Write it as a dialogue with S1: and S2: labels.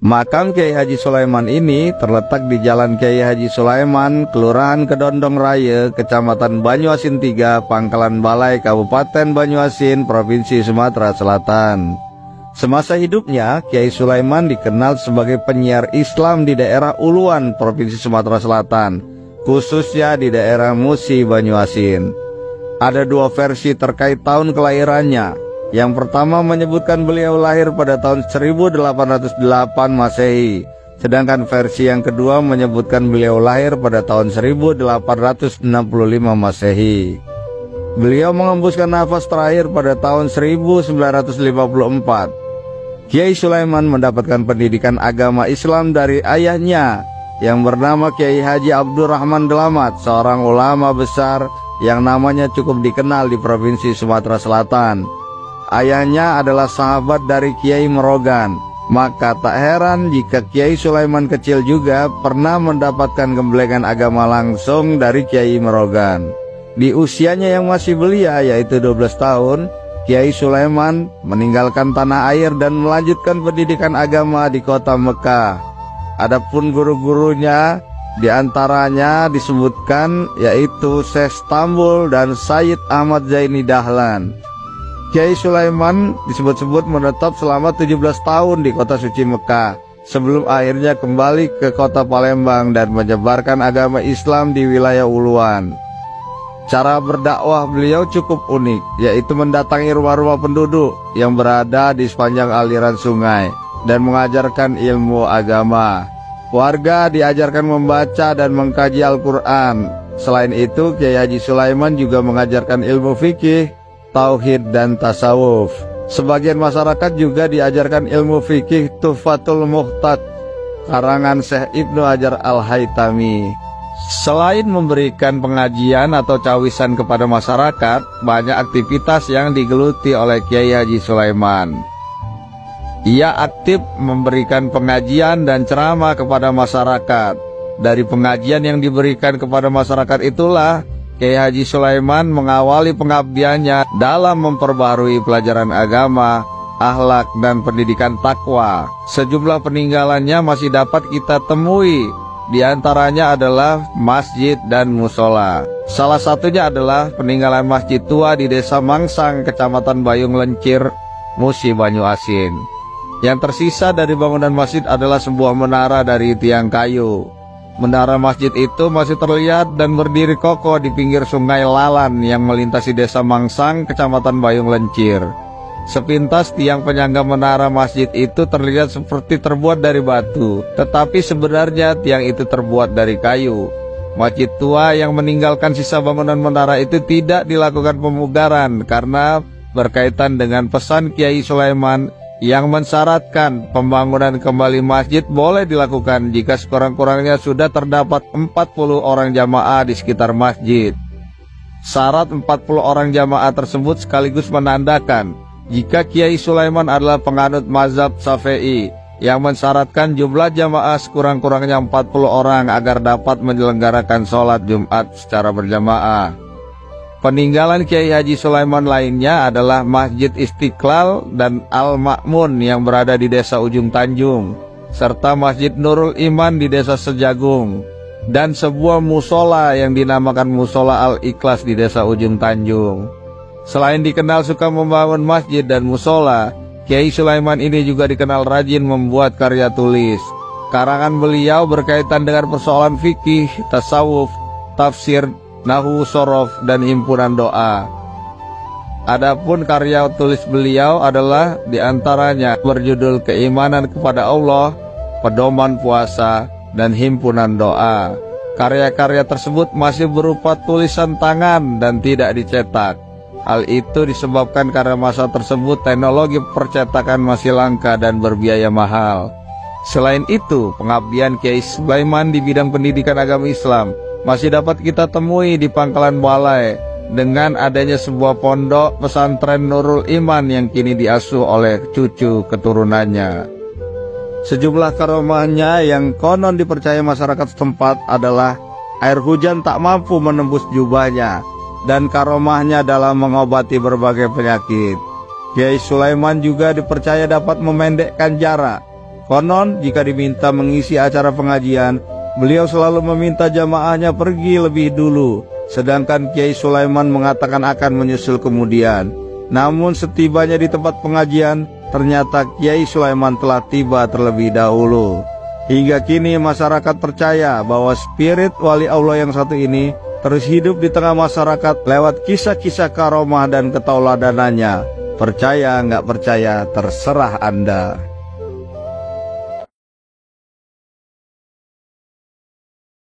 S1: Makam Kiai Haji Sulaiman ini terletak di Jalan Kiai Haji Sulaiman, Kelurahan Kedondong Raya, Kecamatan Banyuasin 3, Pangkalan Balai, Kabupaten Banyuasin, Provinsi Sumatera Selatan. Semasa hidupnya, Kiai Sulaiman dikenal sebagai penyiar Islam di daerah Uluan, Provinsi Sumatera Selatan, khususnya di daerah Musi, Banyuasin. Ada dua versi terkait tahun kelahirannya. Yang pertama menyebutkan beliau lahir pada tahun 1808 Masehi, sedangkan versi yang kedua menyebutkan beliau lahir pada tahun 1865 Masehi. Beliau mengembuskan nafas terakhir pada tahun 1954. Kiai Sulaiman mendapatkan pendidikan agama Islam dari ayahnya yang bernama Kiai Haji Abdurrahman Delamat, seorang ulama besar yang namanya cukup dikenal di Provinsi Sumatera Selatan. Ayahnya adalah sahabat dari Kiai Merogan, maka tak heran jika Kiai Sulaiman kecil juga pernah mendapatkan gemblengan agama langsung dari Kiai Merogan. Di usianya yang masih belia, yaitu 12 tahun, Kiai Sulaiman meninggalkan tanah air dan melanjutkan pendidikan agama di kota Mekah. Adapun guru-gurunya diantaranya disebutkan yaitu Syekh Stambul dan Sayyid Ahmad Zaini Dahlan. Kiai Sulaiman disebut-sebut menetap selama 17 tahun di kota suci Mekah, sebelum akhirnya kembali ke kota Palembang dan menyebarkan agama Islam di wilayah Uluan. Cara berdakwah beliau cukup unik, yaitu mendatangi rumah-rumah penduduk yang berada di sepanjang aliran sungai dan mengajarkan ilmu agama. Warga diajarkan membaca dan mengkaji Al-Quran. Selain itu, Kiai Haji Sulaiman juga mengajarkan ilmu fikih, tauhid dan tasawuf. Sebagian masyarakat juga diajarkan ilmu fikih Tuhfatul Muhtad karangan Syekh Ibnu Hajar Al-Haytami. Selain memberikan pengajian atau cawisan kepada masyarakat, banyak aktivitas yang digeluti oleh Kiai Haji Sulaiman. Ia aktif memberikan pengajian dan ceramah kepada masyarakat. Dari pengajian yang diberikan kepada masyarakat itulah Kiai Haji Sulaiman mengawali pengabdiannya dalam memperbarui pelajaran agama, akhlak, dan pendidikan takwa. Sejumlah peninggalannya masih dapat kita temui. Di antaranya adalah masjid dan musola. Salah satunya adalah peninggalan masjid tua di Desa Mangsang, Kecamatan Bayung Lencir, Musi, Banyuasin. Yang tersisa dari bangunan masjid adalah sebuah menara dari tiang kayu. Menara masjid itu masih terlihat dan berdiri kokoh di pinggir sungai Lalan yang melintasi Desa Mangsang, Kecamatan Bayung Lencir. Sepintas tiang penyangga menara masjid itu terlihat seperti terbuat dari batu, tetapi sebenarnya tiang itu terbuat dari kayu. Masjid tua yang meninggalkan sisa bangunan menara itu tidak dilakukan pemugaran karena berkaitan dengan pesan Kiai Sulaiman yang mensyaratkan pembangunan kembali masjid boleh dilakukan jika sekurang-kurangnya sudah terdapat 40 orang jamaah di sekitar masjid. Syarat 40 orang jamaah tersebut sekaligus menandakan jika Kiai Sulaiman adalah penganut mazhab Syafi'i yang mensyaratkan jumlah jamaah sekurang-kurangnya 40 orang agar dapat menyelenggarakan sholat Jumat secara berjamaah. Peninggalan Kiai Haji Sulaiman lainnya adalah Masjid Istiqlal dan Al-Ma'mun yang berada di Desa Ujung Tanjung, serta Masjid Nurul Iman di Desa Sejagung, dan sebuah musola yang dinamakan Musola Al-Ikhlas di Desa Ujung Tanjung. Selain dikenal suka membangun masjid dan musola, Kiai Sulaiman ini juga dikenal rajin membuat karya tulis. Karangan beliau berkaitan dengan persoalan fikih, tasawuf, tafsir, nahwu, sorof, dan himpunan doa. Adapun karya tulis beliau adalah diantaranya berjudul Keimanan kepada Allah, Pedoman Puasa, dan Himpunan Doa. Karya-karya tersebut masih berupa tulisan tangan dan tidak dicetak. Hal itu disebabkan karena masa tersebut teknologi percetakan masih langka dan berbiaya mahal. Selain itu, pengabdian Kiai Sulaiman di bidang pendidikan agama Islam masih dapat kita temui di Pangkalan Balai dengan adanya sebuah pondok pesantren Nurul Iman yang kini diasuh oleh cucu keturunannya. Sejumlah karomahnya yang konon dipercaya masyarakat setempat adalah air hujan tak mampu menembus jubahnya dan karomahnya dalam mengobati berbagai penyakit. Kiai Sulaiman juga dipercaya dapat memendekkan jarak. Konon jika diminta mengisi acara pengajian, beliau selalu meminta jamaahnya pergi lebih dulu, sedangkan Kiai Sulaiman mengatakan akan menyusul kemudian. Namun setibanya di tempat pengajian, ternyata Kiai Sulaiman telah tiba terlebih dahulu. Hingga kini masyarakat percaya bahwa spirit wali Allah yang satu ini terus hidup di tengah masyarakat lewat kisah-kisah karomah dan ketauladanannya. Percaya nggak percaya terserah Anda.